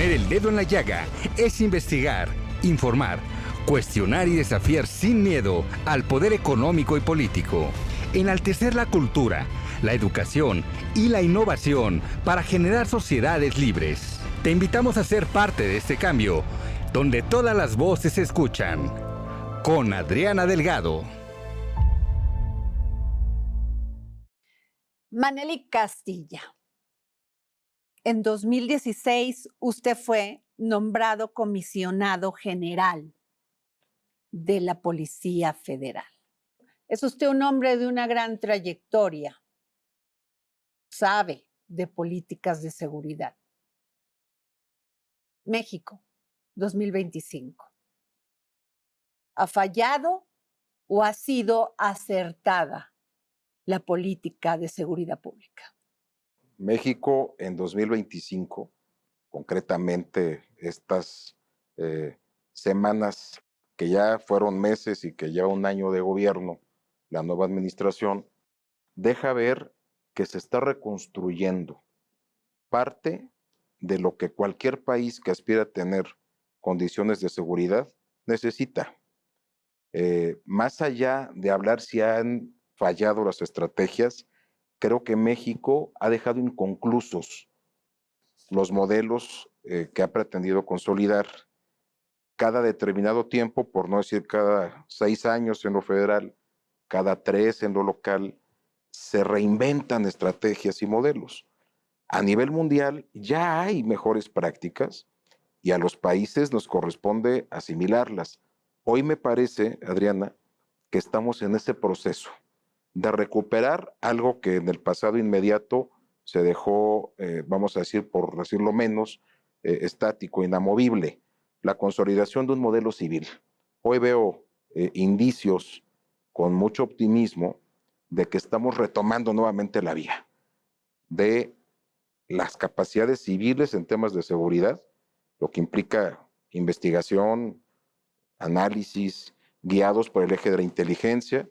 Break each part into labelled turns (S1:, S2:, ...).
S1: Poner el dedo en la llaga es investigar, informar, cuestionar y desafiar sin miedo al poder económico y político. Enaltecer la cultura, la educación y la innovación para generar sociedades libres. Te invitamos a ser parte de este cambio, donde todas las voces se escuchan. Con Adriana Delgado.
S2: Manely Castilla. En 2016, usted fue nombrado comisionado general de la Policía Federal. Es usted un hombre de una gran trayectoria. Sabe de políticas de seguridad. México, 2025. ¿Ha fallado o ha sido acertada la política de seguridad pública?
S3: México en 2025, concretamente estas semanas que ya fueron meses y que ya un año de gobierno, la nueva administración, deja ver que se está reconstruyendo parte de lo que cualquier país que aspira a tener condiciones de seguridad necesita. Más allá de hablar si han fallado las estrategias, creo que México ha dejado inconclusos los modelos que ha pretendido consolidar. Cada determinado tiempo, por no decir cada 6 años en lo federal, cada 3 en lo local, se reinventan estrategias y modelos. A nivel mundial ya hay mejores prácticas y a los países nos corresponde asimilarlas. Hoy me parece, Adriana, que estamos en ese proceso de recuperar algo que en el pasado inmediato se dejó, vamos a decir, por decirlo menos, estático, inamovible, la consolidación de un modelo civil. Hoy veo indicios con mucho optimismo de que estamos retomando nuevamente la vía de las capacidades civiles en temas de seguridad, lo que implica investigación, análisis, guiados por el eje de la inteligencia,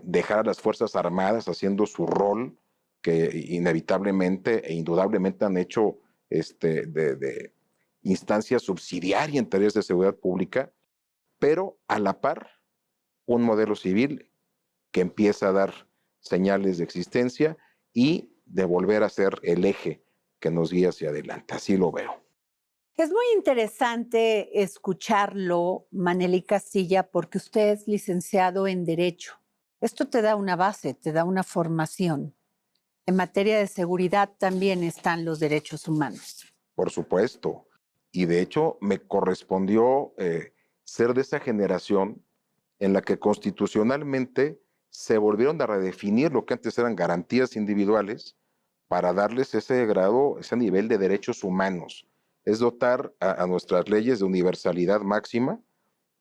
S3: dejar a las Fuerzas Armadas haciendo su rol que inevitablemente e indudablemente han hecho de instancia subsidiaria en tareas de seguridad pública, pero a la par un modelo civil que empieza a dar señales de existencia y de volver a ser el eje que nos guía hacia adelante. Así lo veo.
S2: Es muy interesante escucharlo, Manely Castilla, porque usted es licenciado en Derecho. Esto te da una base, te da una formación. En materia de seguridad también están los derechos humanos.
S3: Por supuesto. Y de hecho me correspondió ser de esa generación en la que constitucionalmente se volvieron a redefinir lo que antes eran garantías individuales para darles ese grado, ese nivel de derechos humanos. Es dotar a nuestras leyes de universalidad máxima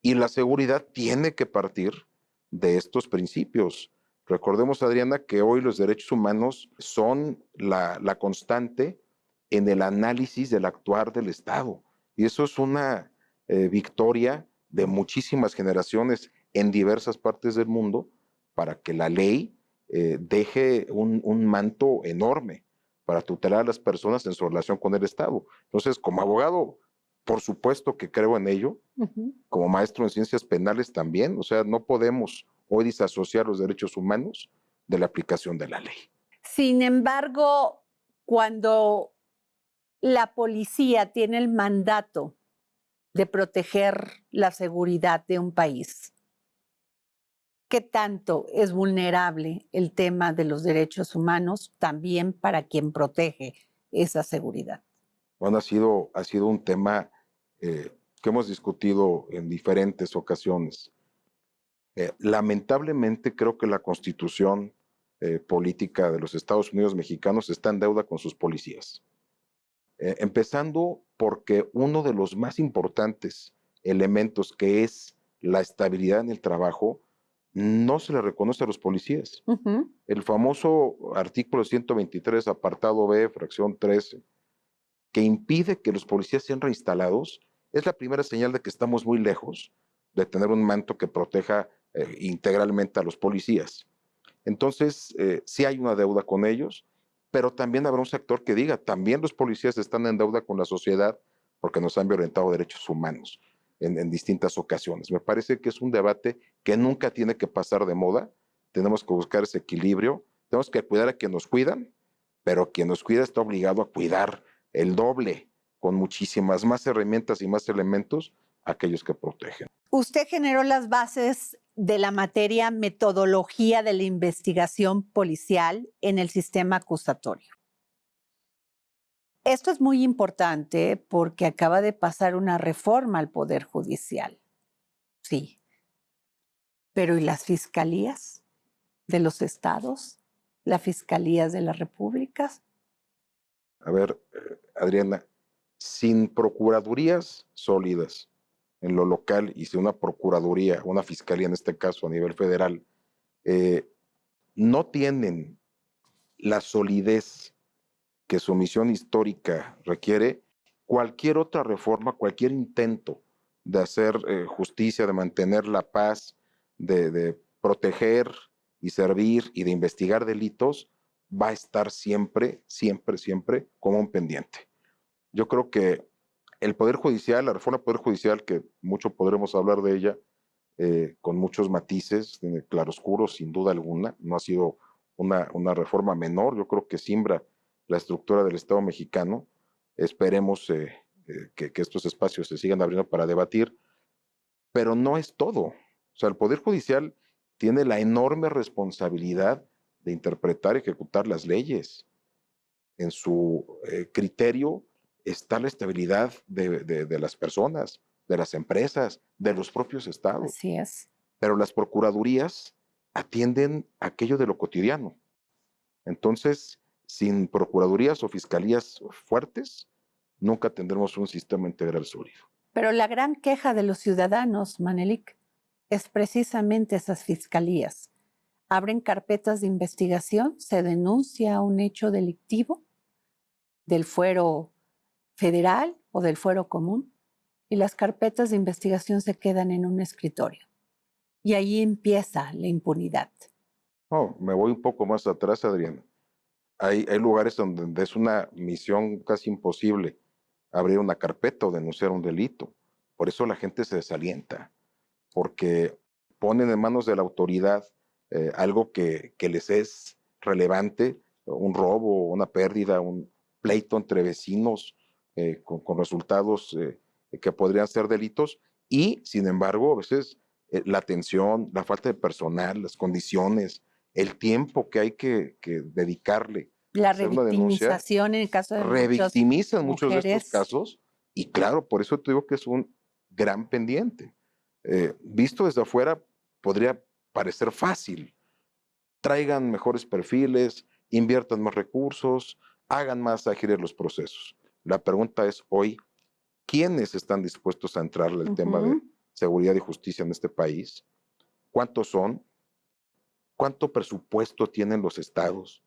S3: y la seguridad tiene que partir de estos principios. Recordemos, Adriana, que hoy los derechos humanos son la constante en el análisis del actuar del Estado. Y eso es una victoria de muchísimas generaciones en diversas partes del mundo para que la ley deje un manto enorme para tutelar a las personas en su relación con el Estado. Entonces, como abogado, por supuesto que creo en ello, como maestro en ciencias penales también, o sea, no podemos hoy disasociar los derechos humanos de la aplicación de la ley.
S2: Sin embargo, cuando la policía tiene el mandato de proteger la seguridad de un país, ¿qué tanto es vulnerable el tema de los derechos humanos también para quien protege esa seguridad?
S3: Bueno, ha sido un tema que hemos discutido en diferentes ocasiones. Lamentablemente creo que la Constitución política de los Estados Unidos mexicanos está en deuda con sus policías. Empezando porque uno de los más importantes elementos, que es la estabilidad en el trabajo, no se le reconoce a los policías. El famoso artículo 123, apartado B, fracción 13, que impide que los policías sean reinstalados, es la primera señal de que estamos muy lejos de tener un manto que proteja integralmente a los policías. Entonces, sí hay una deuda con ellos, pero también habrá un sector que diga, también los policías están en deuda con la sociedad porque nos han violentado derechos humanos en distintas ocasiones. Me parece que es un debate que nunca tiene que pasar de moda. Tenemos que buscar ese equilibrio. Tenemos que cuidar a quienes nos cuidan, pero quien nos cuida está obligado a cuidar el doble, con muchísimas más herramientas y más elementos, a aquellos que protegen.
S2: Usted generó las bases de la materia metodología de la investigación policial en el sistema acusatorio. Esto es muy importante porque acaba de pasar una reforma al Poder Judicial. Sí. Pero ¿y las fiscalías de los estados? ¿Las fiscalías de las repúblicas?
S3: A ver, Adriana, sin procuradurías sólidas en lo local y sin una procuraduría, una fiscalía en este caso a nivel federal, no tienen la solidez que su misión histórica requiere, cualquier otra reforma, cualquier intento de hacer justicia, de mantener la paz, de proteger y servir y de investigar delitos, va a estar siempre, siempre, siempre como un pendiente. Yo creo que el Poder Judicial, la reforma del Poder Judicial, que mucho podremos hablar de ella, con muchos matices, claroscuros, sin duda alguna, no ha sido una reforma menor, yo creo que simbra la estructura del Estado mexicano. Esperemos que estos espacios se sigan abriendo para debatir, pero no es todo. O sea, el Poder Judicial tiene la enorme responsabilidad de interpretar y ejecutar las leyes. En su criterio está la estabilidad de las personas, de las empresas, de los propios estados.
S2: Así es.
S3: Pero las procuradurías atienden aquello de lo cotidiano. Entonces, sin procuradurías o fiscalías fuertes, nunca tendremos un sistema integral sólido.
S2: Pero la gran queja de los ciudadanos, Manelik, es precisamente esas fiscalías. Abren carpetas de investigación, se denuncia un hecho delictivo del fuero federal o del fuero común y las carpetas de investigación se quedan en un escritorio. Y ahí empieza la impunidad.
S3: Oh, me voy un poco más atrás, Adriana. Hay lugares donde es una misión casi imposible abrir una carpeta o denunciar un delito. Por eso la gente se desalienta, porque ponen en manos de la autoridad algo que les es relevante, un robo, una pérdida, un pleito entre vecinos con resultados que podrían ser delitos y, sin embargo, a veces la atención, la falta de personal, las condiciones, el tiempo que hay que dedicarle
S2: La
S3: a hacer una denuncia,
S2: revictimización en el caso de
S3: revictimizan muchos de
S2: mujeres.
S3: estos casos y claro, por eso te digo que es un gran pendiente. Visto desde afuera podría parecer fácil. Traigan mejores perfiles, inviertan más recursos, hagan más ágiles los procesos. La pregunta es hoy, ¿quiénes están dispuestos a entrarle al tema de seguridad y justicia en este país? ¿Cuántos son? ¿Cuánto presupuesto tienen los estados,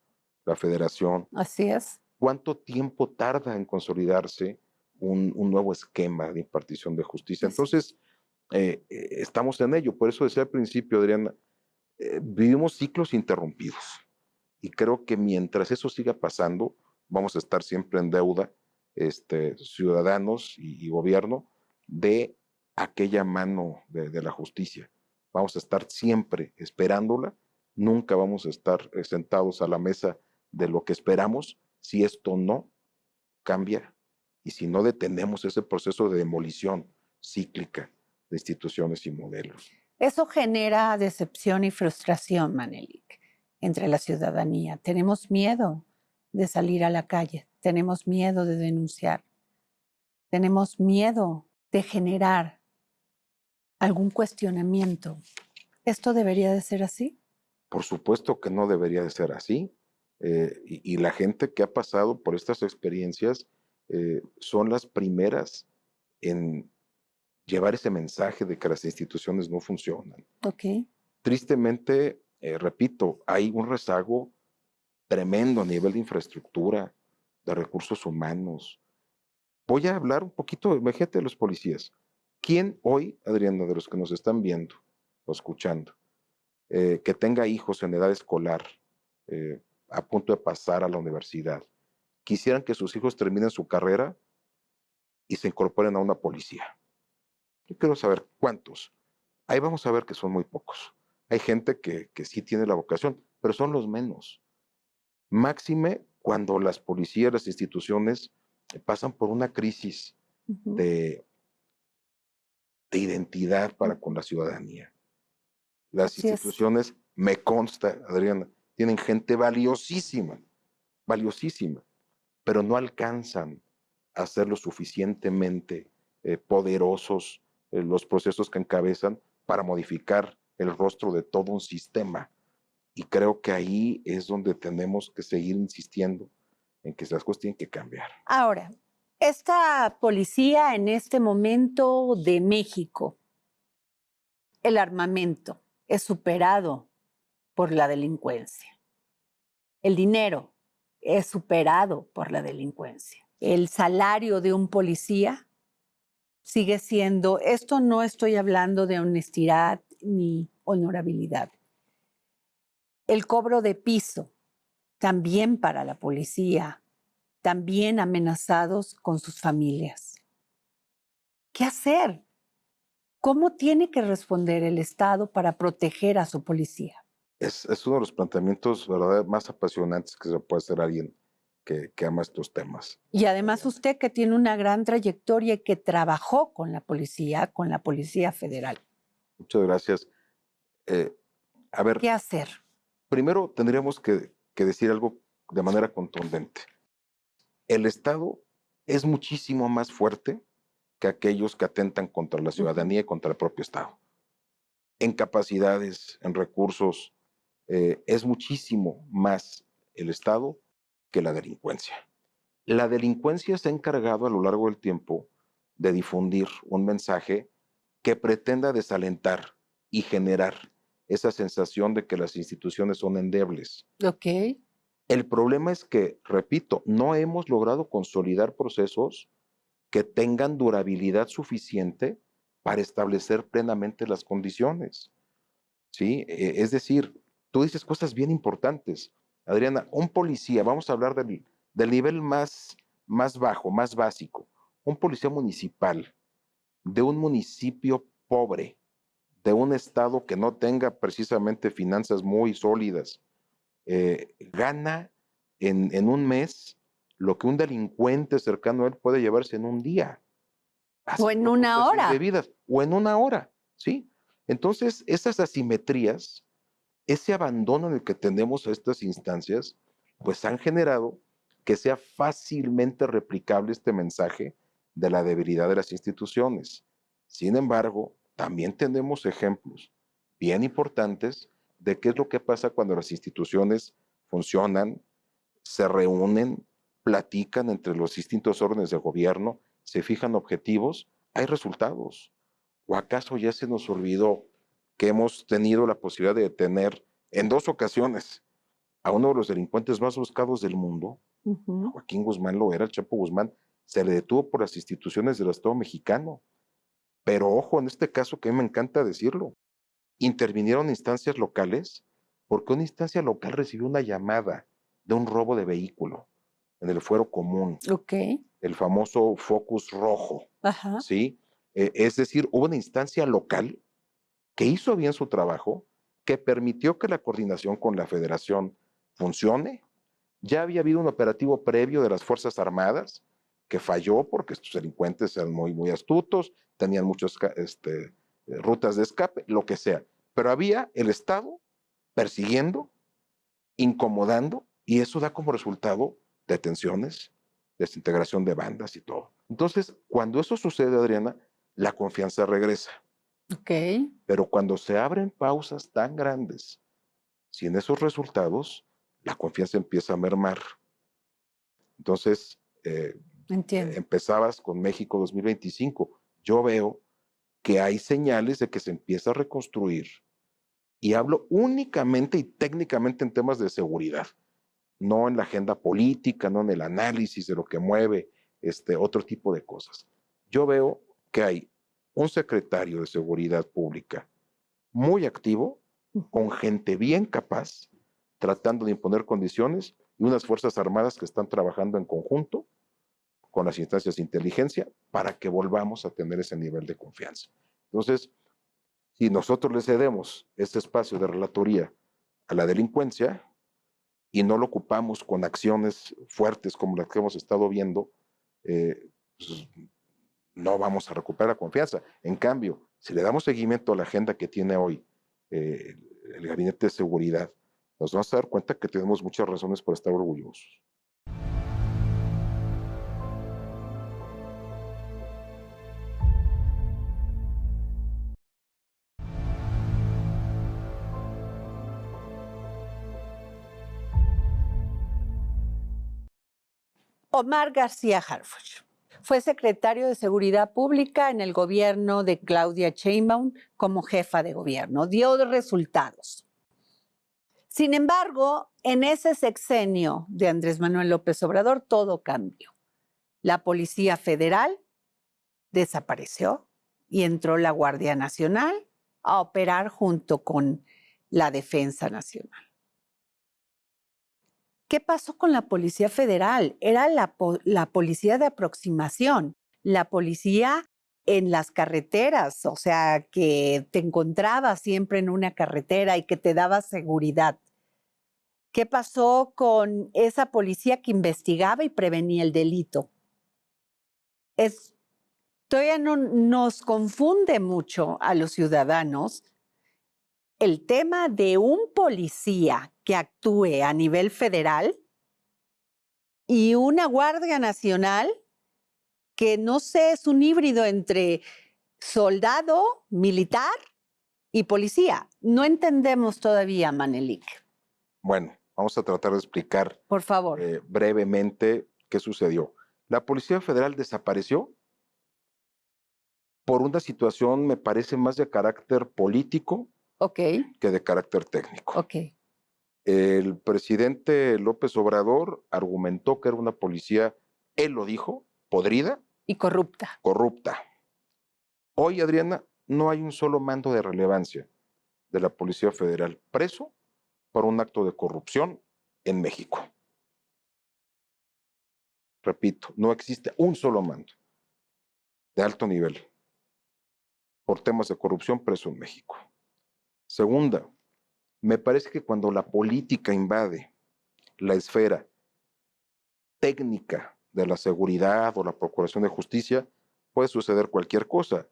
S3: la federación?
S2: Así es.
S3: ¿Cuánto tiempo tarda en consolidarse un nuevo esquema de impartición de justicia? Entonces, estamos en ello. Por eso decía al principio, Adriana, vivimos ciclos interrumpidos. Y creo que mientras eso siga pasando, vamos a estar siempre en deuda, ciudadanos y gobierno, de aquella mano de la justicia. Vamos a estar siempre esperándola, nunca vamos a estar sentados a la mesa de lo que esperamos si esto no cambia y si no detenemos ese proceso de demolición cíclica de instituciones y modelos.
S2: Eso genera decepción y frustración, Manelik, entre la ciudadanía. Tenemos miedo de salir a la calle, tenemos miedo de denunciar, tenemos miedo de generar algún cuestionamiento. ¿Esto debería de ser así?
S3: Por supuesto que no debería de ser así. Y la gente que ha pasado por estas experiencias son las primeras en llevar ese mensaje de que las instituciones no funcionan.
S2: Ok.
S3: Tristemente, repito, hay un rezago tremendo a nivel de infraestructura, de recursos humanos. Voy a hablar un poquito, imagínate, de los policías. ¿Quién hoy, Adriana, de los que nos están viendo o escuchando, que tenga hijos en edad escolar, a punto de pasar a la universidad, quisieran que sus hijos terminen su carrera y se incorporen a una policía. Yo quiero saber cuántos. Ahí vamos a ver que son muy pocos. Hay gente que sí tiene la vocación, pero son los menos. Máxime cuando las policías, las instituciones pasan por una crisis
S2: Ujú.
S3: de identidad para con la ciudadanía. Las
S2: Así es.
S3: instituciones, me consta, Adriana, tienen gente valiosísima, valiosísima, pero no alcanzan a ser lo suficientemente poderosos los procesos que encabezan para modificar el rostro de todo un sistema. Y creo que ahí es donde tenemos que seguir insistiendo en que esas cosas tienen que cambiar.
S2: Ahora, esta policía en este momento de México, el armamento es superado por la delincuencia. El dinero es superado por la delincuencia. El salario de un policía sigue siendo, esto no estoy hablando de honestidad ni honorabilidad. El cobro de piso, también para la policía, también amenazados con sus familias. ¿Qué hacer? ¿Cómo tiene que responder el Estado para proteger a su policía?
S3: Es uno de los planteamientos, ¿verdad?, más apasionantes que se puede hacer a alguien que ama estos temas.
S2: Y además usted que tiene una gran trayectoria y que trabajó con la Policía Federal.
S3: Muchas gracias. A ver,
S2: ¿Qué hacer?
S3: primero tendríamos que decir algo de manera contundente. El Estado es muchísimo más fuerte que aquellos que atentan contra la ciudadanía y contra el propio Estado. En capacidades, en recursos, es muchísimo más el Estado que la delincuencia. La delincuencia se ha encargado a lo largo del tiempo de difundir un mensaje que pretenda desalentar y generar esa sensación de que las instituciones son endebles.
S2: Ok.
S3: El problema es que, repito, no hemos logrado consolidar procesos que tengan durabilidad suficiente para establecer plenamente las condiciones. ¿Sí? Es decir, tú dices cosas bien importantes. Adriana, un policía, vamos a hablar del nivel más bajo, más básico, un policía municipal de un municipio pobre, de un estado que no tenga precisamente finanzas muy sólidas, gana en un mes lo que un delincuente cercano a él puede llevarse en un día,
S2: O en
S3: haciendo
S2: una
S3: cosas
S2: hora.
S3: indebidas, o en una hora, ¿sí? Entonces, esas asimetrías, ese abandono en el que tenemos a estas instancias, pues han generado que sea fácilmente replicable este mensaje de la debilidad de las instituciones. Sin embargo, también tenemos ejemplos bien importantes de qué es lo que pasa cuando las instituciones funcionan, se reúnen, platican entre los distintos órdenes de gobierno, se fijan objetivos, hay resultados. ¿O acaso ya se nos olvidó que hemos tenido la posibilidad de detener en 2 ocasiones a uno de los delincuentes más buscados del mundo?
S2: Ujú.
S3: Joaquín Guzmán lo era, el Chapo Guzmán, se le detuvo por las instituciones del Estado mexicano. Pero ojo, en este caso que a mí me encanta decirlo, intervinieron instancias locales porque una instancia local recibió una llamada de un robo de vehículo en el fuero común,
S2: Ok.
S3: el famoso Focus rojo,
S2: Ajá.
S3: ¿sí? Es decir, hubo una instancia local que hizo bien su trabajo, que permitió que la coordinación con la federación funcione. Ya había habido un operativo previo de las Fuerzas Armadas que falló porque estos delincuentes eran muy astutos, tenían muchas rutas de escape, lo que sea. Pero había el Estado persiguiendo, incomodando, y eso da como resultado detenciones, desintegración de bandas y todo. Entonces, cuando eso sucede, Adriana, la confianza regresa.
S2: Ok.
S3: Pero cuando se abren pausas tan grandes, sin esos resultados, la confianza empieza a mermar. Entonces,
S2: Entiendo.
S3: empezabas con México 2025. Yo veo que hay señales de que se empieza a reconstruir. Y hablo únicamente y técnicamente en temas de seguridad, no en la agenda política, no en el análisis de lo que mueve otro tipo de cosas. Yo veo que hay un secretario de Seguridad Pública muy activo, con gente bien capaz, tratando de imponer condiciones y unas Fuerzas Armadas que están trabajando en conjunto con las instancias de inteligencia para que volvamos a tener ese nivel de confianza. Entonces, si nosotros le cedemos este espacio de relatoría a la delincuencia y no lo ocupamos con acciones fuertes como las que hemos estado viendo, pues no vamos a recuperar la confianza. En cambio, si le damos seguimiento a la agenda que tiene hoy el Gabinete de Seguridad, nos vamos a dar cuenta que tenemos muchas razones para estar orgullosos.
S2: Omar García Harfuch fue secretario de Seguridad Pública en el gobierno de Claudia Sheinbaum como jefa de gobierno. Dio resultados. Sin embargo, en ese sexenio de Andrés Manuel López Obrador, todo cambió. La Policía Federal desapareció y entró la Guardia Nacional a operar junto con la Defensa Nacional. ¿Qué pasó con la Policía Federal? Era la policía de aproximación, la policía en las carreteras, o sea, que te encontrabas siempre en una carretera y que te daba seguridad. ¿Qué pasó con esa policía que investigaba y prevenía el delito? Todavía no nos confunde mucho a los ciudadanos el tema de un policía que actúe a nivel federal y una Guardia Nacional que no sé, es un híbrido entre soldado, militar y policía. No entendemos todavía, Manelik.
S3: Bueno, vamos a tratar de explicar
S2: por favor,
S3: brevemente qué sucedió. La Policía Federal desapareció por una situación, me parece, más de carácter político que de carácter técnico. El presidente López Obrador argumentó que era una policía, él lo dijo, podrida
S2: y corrupta.
S3: Hoy, Adriana, no hay un solo mando de relevancia de la Policía Federal preso por un acto de corrupción en México. Repito, no existe un solo mando de alto nivel por temas de corrupción preso en México. Segunda, me parece que cuando la política invade la esfera técnica de la seguridad o la procuración de justicia, puede suceder cualquier cosa.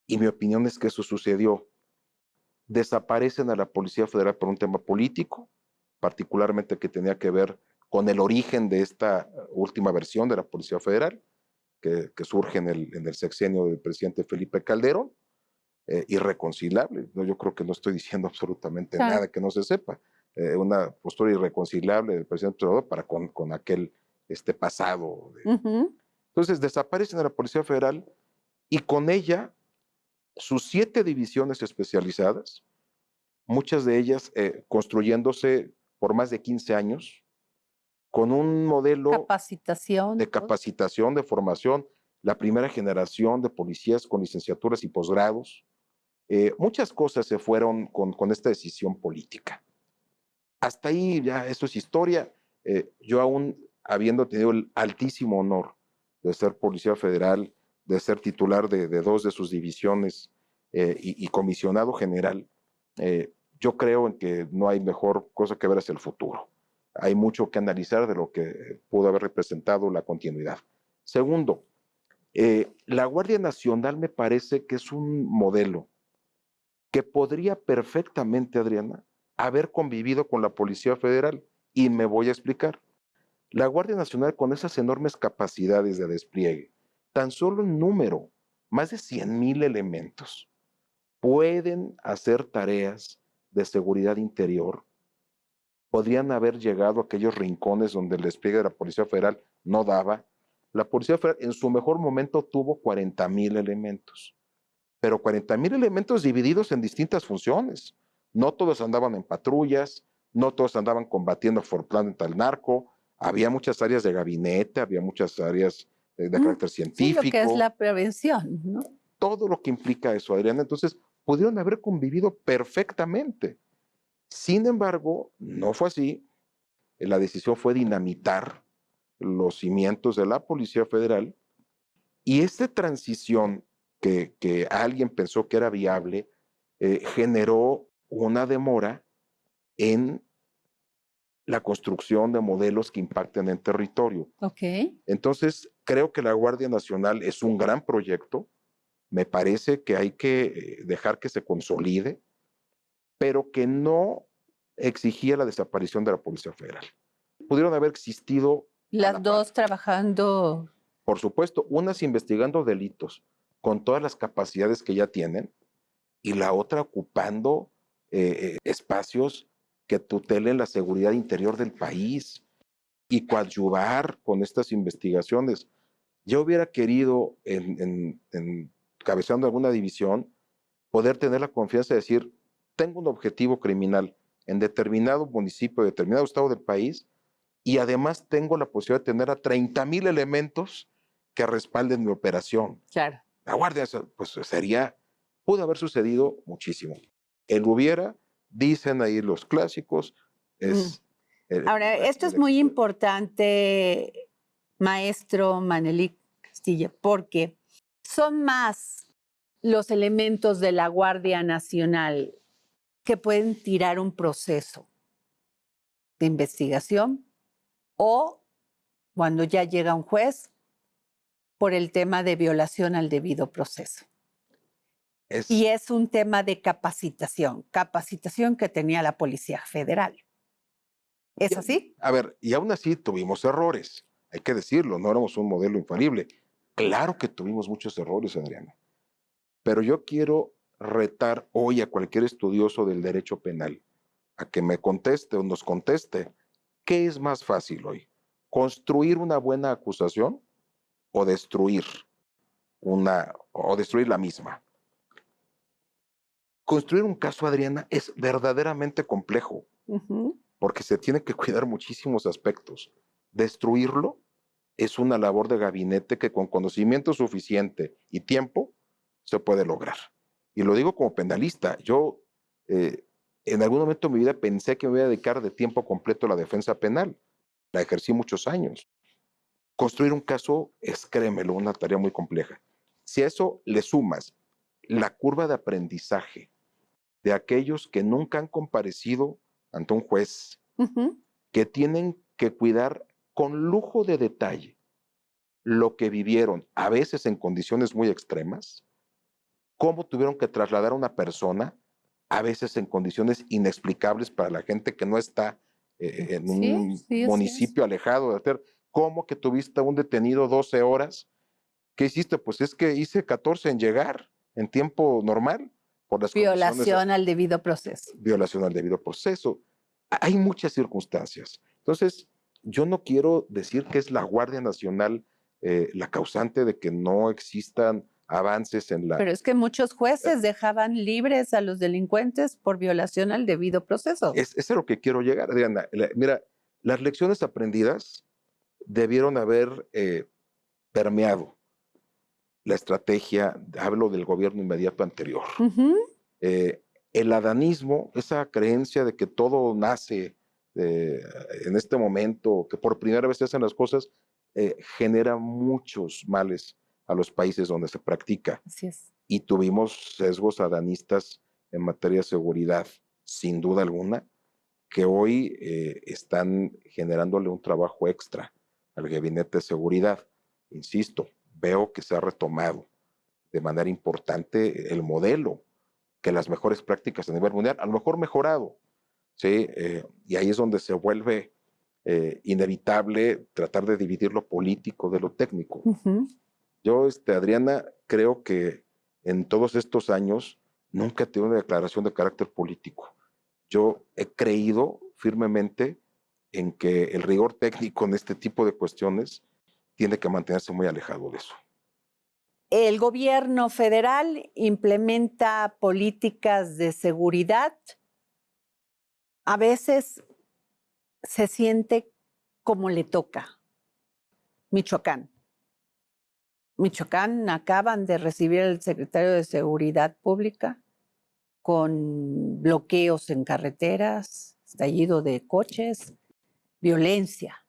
S3: Y mi opinión es que eso sucedió. Desaparecen a la Policía Federal por un tema político, particularmente que tenía que ver con el origen de esta última versión de la Policía Federal, que surge en el sexenio del presidente Felipe Calderón, irreconciliable. No, yo creo que no estoy diciendo absolutamente nada que no se sepa. Una postura irreconciliable del presidente Obrador para con aquel pasado. Entonces desaparecen a la Policía Federal y con ella sus 7 divisiones especializadas, muchas de ellas construyéndose por más de 15 años, con un modelo de capacitación, de formación, la primera generación de policías con licenciaturas y posgrados. Muchas cosas se fueron con esta decisión política. Hasta ahí ya eso es historia. Yo aún habiendo tenido el altísimo honor de ser policía federal, de ser titular de 2 de sus divisiones y comisionado general, yo creo en que no hay mejor cosa que ver hacia el futuro. Hay mucho que analizar de lo que pudo haber representado la continuidad. Segundo, la Guardia Nacional me parece que es un modelo que podría perfectamente, Adriana, haber convivido con la Policía Federal. Y me voy a explicar. La Guardia Nacional, con esas enormes capacidades de despliegue, tan solo en número, más de 100,000 elementos, pueden hacer tareas de seguridad interior. Podrían haber llegado a aquellos rincones donde el despliegue de la Policía Federal no daba. La Policía Federal en su mejor momento tuvo 40,000 elementos, pero 40,000 elementos divididos en distintas funciones. No todos andaban en patrullas, no todos andaban combatiendo formalmente al narco, había muchas áreas de gabinete, había muchas áreas de carácter científico.
S2: Sí, lo que es la prevención, ¿no?
S3: Todo lo que implica eso, Adriana. Entonces, pudieron haber convivido perfectamente. Sin embargo, no fue así. La decisión fue dinamitar los cimientos de la Policía Federal, y esta transición que alguien pensó que era viable, generó una demora en la construcción de modelos que impacten en territorio.
S2: Ok.
S3: Entonces, creo que la Guardia Nacional es un gran proyecto. Me parece que hay que dejar que se consolide, pero que no exigía la desaparición de la Policía Federal. Pudieron haber existido a
S2: Las
S3: la
S2: dos
S3: par.
S2: trabajando.
S3: Por supuesto, unas investigando delitos con todas las capacidades que ya tienen y la otra ocupando espacios que tutelen la seguridad interior del país y coadyuvar con estas investigaciones. Yo hubiera querido, encabezando alguna división, poder tener la confianza de decir, tengo un objetivo criminal en determinado municipio, determinado estado del país, y además tengo la posibilidad de tener a 30,000 elementos que respalden mi operación.
S2: Claro.
S3: La Guardia, pues pudo haber sucedido muchísimo. El hubiera, dicen ahí los clásicos, es...
S2: Ahora, esto es muy importante, maestro Manelik Castilla, porque son más los elementos de la Guardia Nacional que pueden tirar un proceso de investigación o cuando ya llega un juez por el tema de violación al debido proceso. Y es un tema de capacitación que tenía la Policía Federal. ¿Es así?
S3: A ver, y aún así tuvimos errores, hay que decirlo, no éramos un modelo infalible. Claro que tuvimos muchos errores, Adriana, pero yo quiero retar hoy a cualquier estudioso del derecho penal a que me conteste o nos conteste, ¿qué es más fácil hoy? ¿Construir una buena acusación o destruir la misma? Construir un caso, Adriana, es verdaderamente complejo. Porque se tiene que cuidar muchísimos aspectos. Destruirlo es una labor de gabinete que con conocimiento suficiente y tiempo se puede lograr. Y lo digo como penalista. Yo en algún momento de mi vida pensé que me iba a dedicar de tiempo completo a la defensa penal. La ejercí muchos años. Construir un caso es, créemelo, una tarea muy compleja. Si a eso le sumas la curva de aprendizaje de aquellos que nunca han comparecido ante un juez, que tienen que cuidar con lujo de detalle lo que vivieron, a veces en condiciones muy extremas, cómo tuvieron que trasladar a una persona, a veces en condiciones inexplicables para la gente que no está en un municipio alejado de hacer, cómo que tuviste a un detenido 12 horas, ¿qué hiciste? Pues es que hice 14 en llegar en tiempo normal. Por las
S2: violación al debido proceso.
S3: Violación al debido proceso. Hay muchas circunstancias. Entonces, yo no quiero decir que es la Guardia Nacional la causante de que no existan avances en la...
S2: Pero es que muchos jueces dejaban libres a los delincuentes por violación al debido proceso.
S3: Es a lo que quiero llegar, Adriana. Mira, las lecciones aprendidas debieron haber permeado la estrategia, hablo del gobierno inmediato anterior. El adanismo, esa creencia de que todo nace en este momento, que por primera vez se hacen las cosas, genera muchos males a los países donde se practica.
S2: Así es.
S3: Y tuvimos sesgos adanistas en materia de seguridad, sin duda alguna, que hoy están generándole un trabajo extra al gabinete de seguridad. Insisto, veo que se ha retomado de manera importante el modelo, que las mejores prácticas a nivel mundial, a lo mejor mejorado, ¿sí? Y ahí es donde se vuelve inevitable tratar de dividir lo político de lo técnico. Yo, Adriana, creo que en todos estos años nunca he tenido una declaración de carácter político. Yo he creído firmemente en que el rigor técnico en este tipo de cuestiones tiene que mantenerse muy alejado de eso.
S2: El gobierno federal implementa políticas de seguridad. A veces se siente como le toca. Michoacán. Michoacán acaban de recibir al secretario de Seguridad Pública con bloqueos en carreteras, estallido de coches, violencia.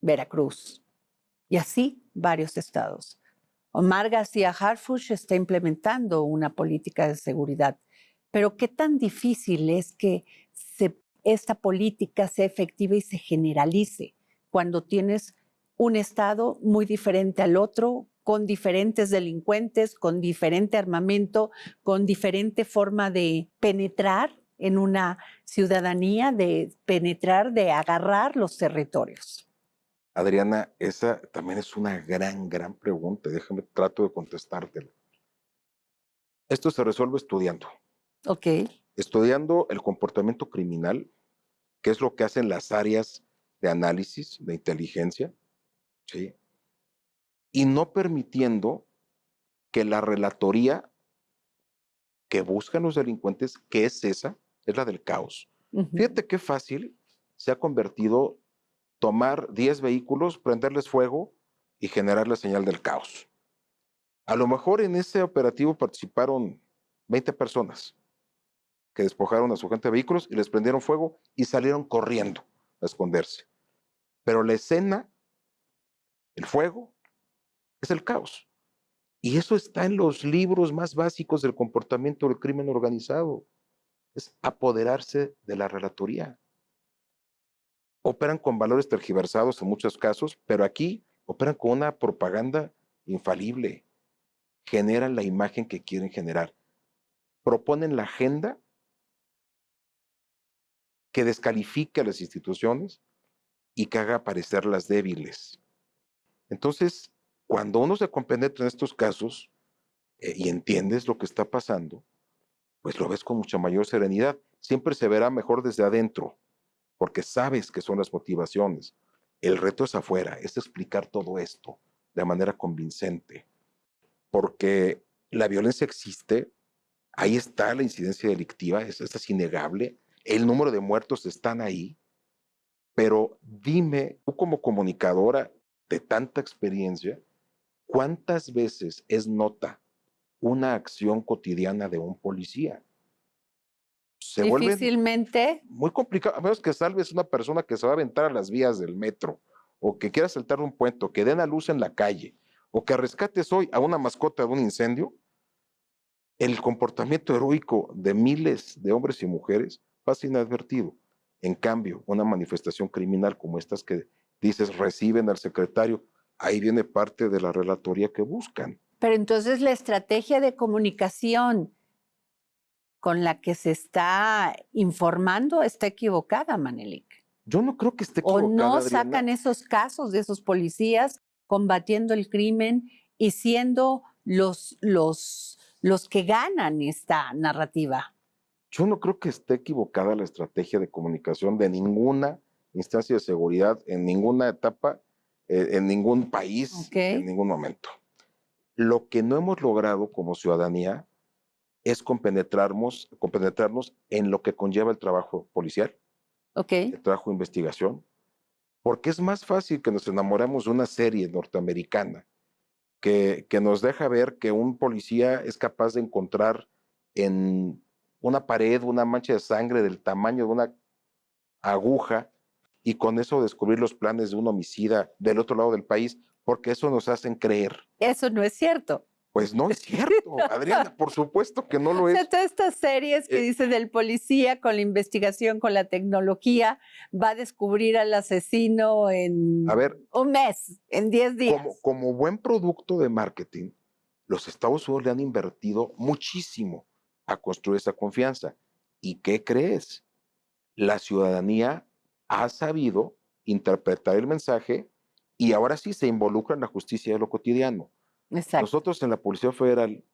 S2: Veracruz, y así varios estados. Omar García Harfuch está implementando una política de seguridad, pero ¿qué tan difícil es que esta política sea efectiva y se generalice cuando tienes un estado muy diferente al otro, con diferentes delincuentes, con diferente armamento, con diferente forma de penetrar en una ciudadanía, de penetrar, de agarrar los territorios?
S3: Adriana, esa también es una gran pregunta. Déjame, trato de contestártela. Esto se resuelve estudiando.
S2: Ok.
S3: Estudiando el comportamiento criminal, que es lo que hacen las áreas de análisis, de inteligencia, ¿sí? Y no permitiendo que la relatoría que buscan los delincuentes, que es esa, es la del caos. Fíjate qué fácil se ha convertido tomar 10 vehículos, prenderles fuego y generar la señal del caos. A lo mejor en ese operativo participaron 20 personas que despojaron a su gente de vehículos y les prendieron fuego y salieron corriendo a esconderse. Pero la escena, el fuego, es el caos. Y eso está en los libros más básicos del comportamiento del crimen organizado. Es apoderarse de la relatoría. Operan con valores tergiversados en muchos casos, pero aquí operan con una propaganda infalible. Generan la imagen que quieren generar. Proponen la agenda que descalifique a las instituciones y que haga parecerlas débiles. Entonces, cuando uno se compenetra en estos casos y entiendes lo que está pasando, pues lo ves con mucha mayor serenidad. Siempre se verá mejor desde adentro, porque sabes que son las motivaciones. El reto es afuera, es explicar todo esto de manera convincente, porque la violencia existe, ahí está la incidencia delictiva, eso es innegable, el número de muertos están ahí, pero dime, tú como comunicadora de tanta experiencia, ¿cuántas veces es nota una acción cotidiana de un policía? Se vuelve
S2: Difícilmente.
S3: muy complicado, a menos que salves una persona que se va a aventar a las vías del metro, o que quiera saltar un puente, o que den a luz en la calle, o que rescates hoy a una mascota de un incendio. El comportamiento heroico de miles de hombres y mujeres pasa inadvertido. En cambio, una manifestación criminal como estas que dices reciben al secretario, ahí viene parte de la relatoría que buscan.
S2: Pero entonces la estrategia de comunicación con la que se está informando está equivocada, Manelik.
S3: Yo no creo que esté
S2: O
S3: equivocada,
S2: no
S3: Adriana.
S2: sacan esos casos de esos policías combatiendo el crimen y siendo los que ganan esta narrativa.
S3: Yo no creo que esté equivocada la estrategia de comunicación de ninguna instancia de seguridad en ninguna etapa, en ningún país, en ningún momento. Lo que no hemos logrado como ciudadanía es compenetrarnos en lo que conlleva el trabajo policial, el trabajo de investigación, porque es más fácil que nos enamoremos de una serie norteamericana que nos deja ver que un policía es capaz de encontrar en una pared una mancha de sangre del tamaño de una aguja y con eso descubrir los planes de un homicida del otro lado del país, porque eso nos hacen creer.
S2: Eso no es cierto.
S3: Pues no es cierto, Adriana, por supuesto que no lo
S2: O sea,
S3: es.
S2: todas estas series que dicen del policía con la investigación, con la tecnología, va a descubrir al asesino en un mes, en 10 días.
S3: Como buen producto de marketing, los Estados Unidos le han invertido muchísimo a construir esa confianza. ¿Y qué crees? La ciudadanía ha sabido interpretar el mensaje y ahora sí se involucra en la justicia de lo cotidiano.
S2: Exacto.
S3: Nosotros en la Policía Federal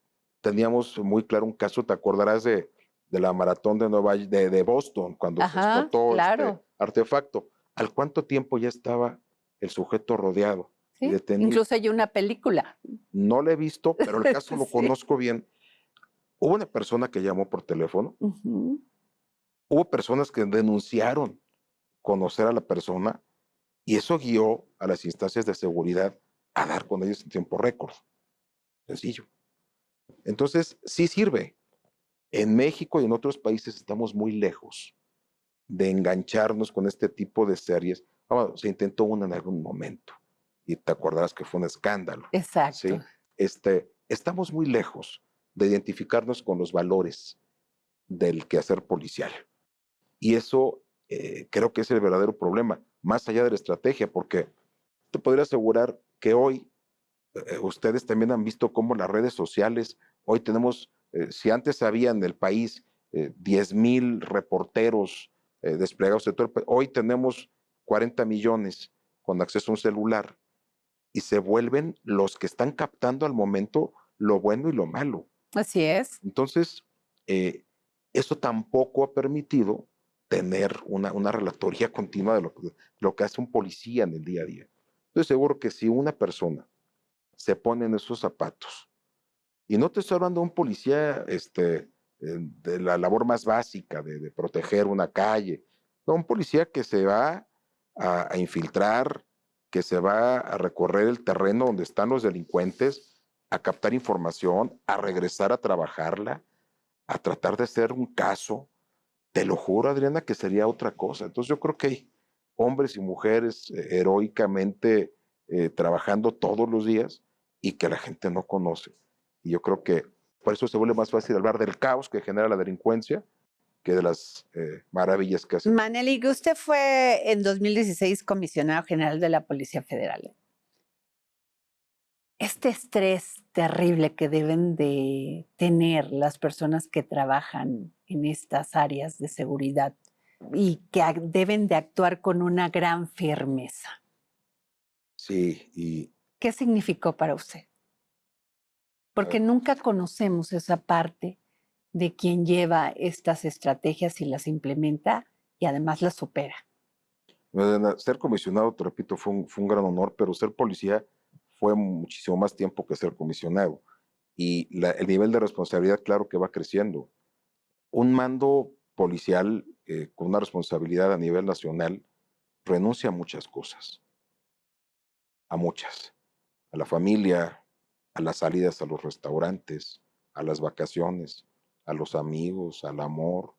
S3: teníamos muy claro un caso, te acordarás de la maratón de Boston, cuando se explotó este artefacto. ¿Al cuánto tiempo ya estaba el sujeto rodeado y detenido?
S2: Incluso hay una película.
S3: No la he visto, pero el caso lo conozco bien. Hubo una persona que llamó por teléfono. Hubo personas que denunciaron conocer a la persona y eso guió a las instancias de seguridad a dar con ellos en tiempo récord. Sencillo. Entonces, sí sirve. En México y en otros países estamos muy lejos de engancharnos con este tipo de series Se intentó una en algún momento y te acordarás que fue un escándalo.
S2: Exacto.
S3: ¿Sí? Estamos muy lejos de identificarnos con los valores del quehacer policial. Y eso creo que es el verdadero problema, más allá de la estrategia, porque te podría asegurar que hoy ustedes también han visto cómo las redes sociales, hoy tenemos, si antes había en el país 10,000 reporteros desplegados de todo el país, hoy tenemos 40 millones con acceso a un celular y se vuelven los que están captando al momento lo bueno y lo malo.
S2: Así es.
S3: Entonces, eso tampoco ha permitido tener una relatoría continua de lo que hace un policía en el día a día. Estoy seguro que si una persona se pone en esos zapatos, y no te estoy hablando de un policía de la labor más básica, de proteger una calle, no, un policía que se va a infiltrar, que se va a recorrer el terreno donde están los delincuentes, a captar información, a regresar a trabajarla, a tratar de hacer un caso. Te lo juro, Adriana, que sería otra cosa. Entonces yo creo que hay hombres y mujeres heroicamente trabajando todos los días y que la gente no conoce. Y yo creo que por eso se vuelve más fácil hablar del caos que genera la delincuencia que de las maravillas que hace.
S2: Manelik, usted fue en 2016 comisionado general de la Policía Federal. Este estrés terrible que deben de tener las personas que trabajan en estas áreas de seguridad y que deben de actuar con una gran firmeza.
S3: Sí, y
S2: ¿Qué significó para usted? Porque nunca conocemos esa parte de quien lleva estas estrategias y las implementa y además las supera.
S3: ser comisionado, te repito, fue un gran honor, pero ser policía fue muchísimo más tiempo que ser comisionado. Y el nivel de responsabilidad, claro que va creciendo. Un mando policial con una responsabilidad a nivel nacional renuncia a muchas cosas, a muchas, a la familia, a las salidas a los restaurantes, a las vacaciones, a los amigos, al amor.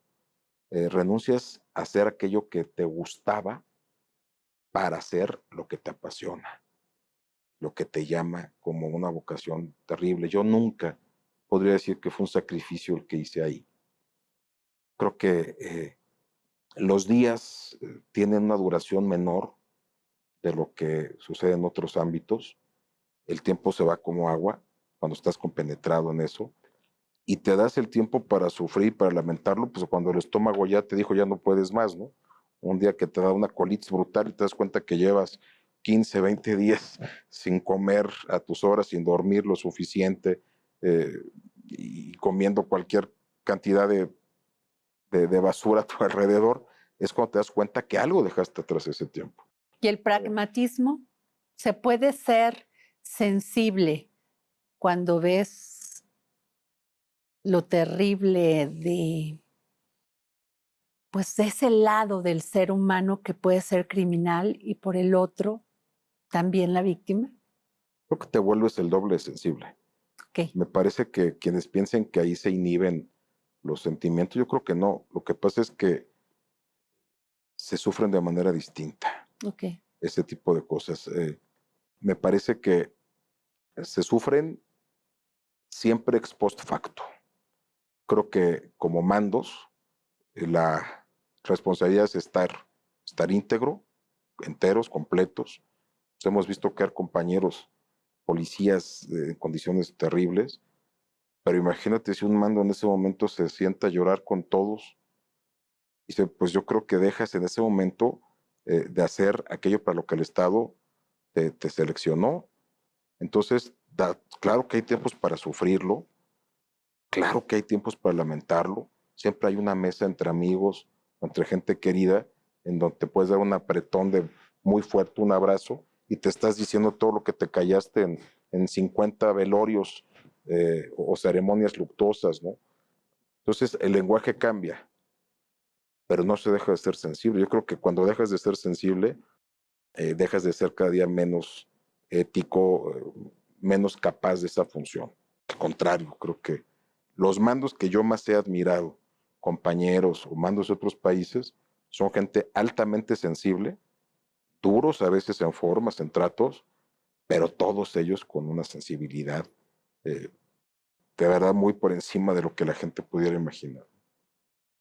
S3: Renuncias a hacer aquello que te gustaba para hacer lo que te apasiona, lo que te llama como una vocación terrible. Yo nunca podría decir que fue un sacrificio el que hice ahí. Creo que los días tienen una duración menor de lo que sucede en otros ámbitos. El tiempo se va como agua cuando estás compenetrado en eso y te das el tiempo para sufrir, para lamentarlo, pues cuando el estómago ya te dijo ya no puedes más, ¿no? Un día que te da una colitis brutal y te das cuenta que llevas 15, 20 días sin comer a tus horas, sin dormir lo suficiente y comiendo cualquier cantidad de basura a tu alrededor, es cuando te das cuenta que algo dejaste atrás ese tiempo.
S2: ¿Y el pragmatismo? ¿Se puede ser sensible cuando ves lo terrible de ese lado del ser humano que puede ser criminal y por el otro también la víctima?
S3: Creo que te vuelves el doble sensible.
S2: Okay.
S3: Me parece que quienes piensen que ahí se inhiben los sentimientos, yo creo que no. Lo que pasa es que se sufren de manera distinta.
S2: Okay.
S3: Ese tipo de cosas. Me parece que se sufren siempre ex post facto. Creo que como mandos, la responsabilidad es estar íntegro, enteros, completos. Pues hemos visto caer compañeros policías en condiciones terribles, pero imagínate si un mando en ese momento se sienta a llorar con todos, y dice, pues yo creo que dejas en ese momento de hacer aquello para lo que el Estado te seleccionó. Entonces, claro que hay tiempos para sufrirlo, claro que hay tiempos para lamentarlo, siempre hay una mesa entre amigos, entre gente querida, en donde te puedes dar un apretón de muy fuerte, un abrazo, y te estás diciendo todo lo que te callaste en 50 velorios o ceremonias luctuosas, ¿no? Entonces, el lenguaje cambia, pero no se deja de ser sensible. Yo creo que cuando dejas de ser sensible, dejas de ser cada día menos ético, menos capaz de esa función. Al contrario, creo que los mandos que yo más he admirado, compañeros o mandos de otros países, son gente altamente sensible, duros a veces en formas, en tratos, pero todos ellos con una sensibilidad de verdad muy por encima de lo que la gente pudiera imaginar.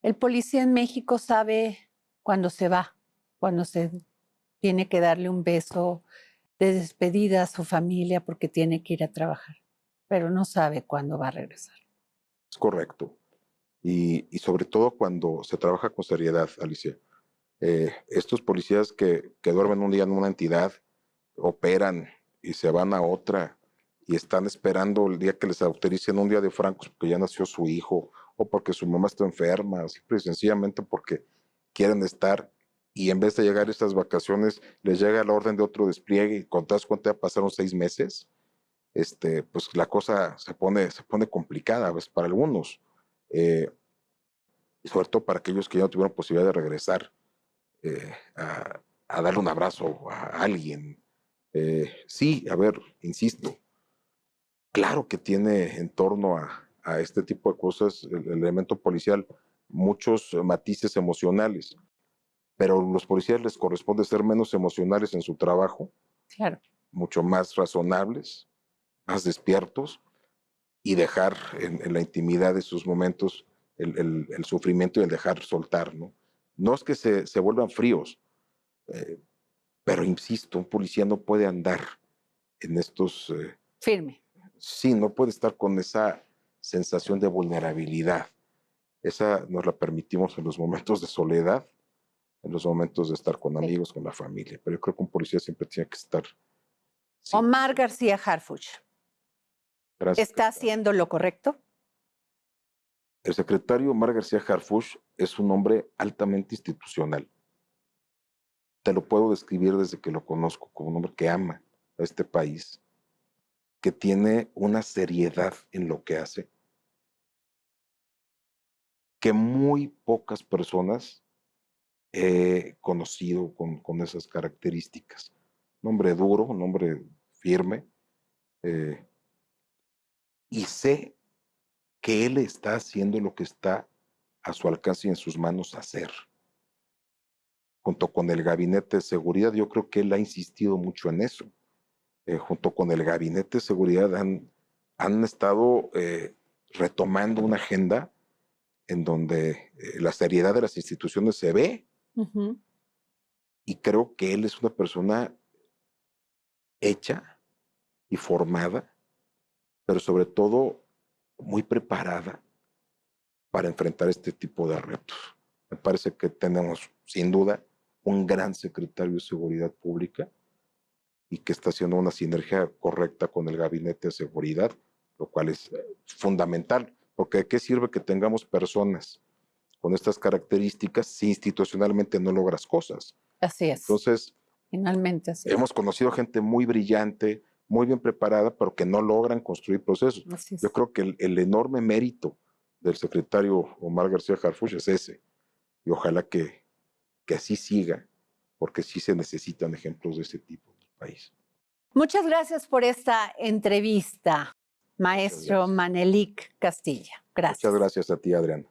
S2: El policía en México sabe cuándo se va, cuando se tiene que darle un beso de despedida a su familia porque tiene que ir a trabajar, pero no sabe cuándo va a regresar.
S3: Es correcto. Y sobre todo cuando se trabaja con seriedad, Alicia. Estos policías que duermen un día en una entidad, operan y se van a otra y están esperando el día que les autoricen un día de francos porque ya nació su hijo o porque su mamá está enferma, simple y sencillamente porque quieren estar, y en vez de llegar estas vacaciones les llega la orden de otro despliegue y con todas cuentas ya pasaron 6 meses, pues la cosa se pone complicada a veces para algunos, y sobre todo para aquellos que ya no tuvieron posibilidad de regresar a darle un abrazo a alguien. Sí, a ver, insisto, claro que tiene en torno a este tipo de cosas el elemento policial muchos matices emocionales, pero a los policías les corresponde ser menos emocionales en su trabajo,
S2: Claro.
S3: mucho más razonables, más despiertos, y dejar en la intimidad de sus momentos el sufrimiento y el dejar soltar, ¿no? No es que se vuelvan fríos, pero insisto, un policía no puede andar en estos...
S2: Firme.
S3: Sí, no puede estar con esa sensación de vulnerabilidad. Esa nos la permitimos en los momentos de soledad, en los momentos de estar con amigos, con la familia. Pero yo creo que un policía siempre tiene que estar... Sí,
S2: Omar García Harfuch,
S3: gracias.
S2: ¿está haciendo lo correcto?
S3: El secretario Omar García Harfuch es un hombre altamente institucional. Te lo puedo describir desde que lo conozco como un hombre que ama a este país, que tiene una seriedad en lo que hace, que muy pocas personas he conocido con esas características. Un hombre duro, un hombre firme, y sé que él está haciendo lo que está a su alcance y en sus manos hacer. Junto con el Gabinete de Seguridad, yo creo que él ha insistido mucho en eso. Junto con el Gabinete de Seguridad han estado retomando una agenda en donde la seriedad de las instituciones se ve, y creo que él es una persona hecha y formada, pero sobre todo muy preparada para enfrentar este tipo de retos. Me parece que tenemos, sin duda, un gran secretario de Seguridad Pública y que está haciendo una sinergia correcta con el Gabinete de Seguridad, lo cual es fundamental, porque ¿de qué sirve que tengamos personas con estas características si institucionalmente no logras cosas?
S2: Así es.
S3: Entonces,
S2: finalmente así es.
S3: hemos conocido gente muy brillante, muy bien preparada, pero que no logran construir procesos.
S2: Así es.
S3: Yo creo que el enorme mérito del secretario Omar García Harfuch es ese, y ojalá que así siga, porque sí se necesitan ejemplos de ese tipo en el país.
S2: Muchas gracias por esta entrevista, maestro Manelik Castilla. Gracias.
S3: Muchas gracias a ti, Adriana.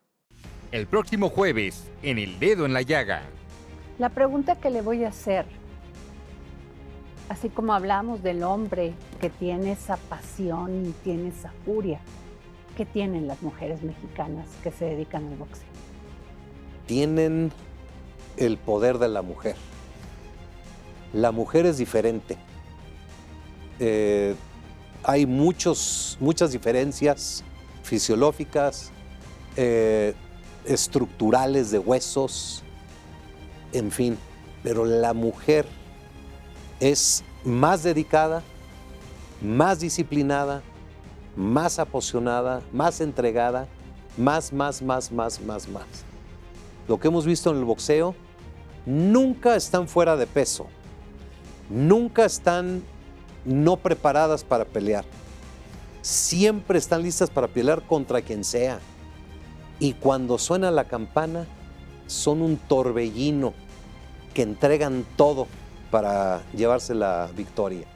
S1: El próximo jueves, en El Dedo en la Llaga.
S2: La pregunta que le voy a hacer, así como hablamos del hombre que tiene esa pasión y tiene esa furia, ¿qué tienen las mujeres mexicanas que se dedican al boxeo?
S4: Tienen el poder de la mujer. La mujer es diferente. Hay muchas diferencias fisiológicas, estructurales de huesos, en fin, pero la mujer es más dedicada, más disciplinada, más apasionada, más entregada, más. Lo que hemos visto en el boxeo, nunca están fuera de peso, nunca están no preparadas para pelear, siempre están listas para pelear contra quien sea, y cuando suena la campana, son un torbellino que entregan todo para llevarse la victoria.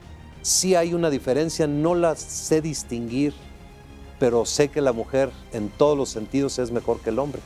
S4: Sí hay una diferencia, no la sé distinguir, pero sé que la mujer en todos los sentidos es mejor que el hombre.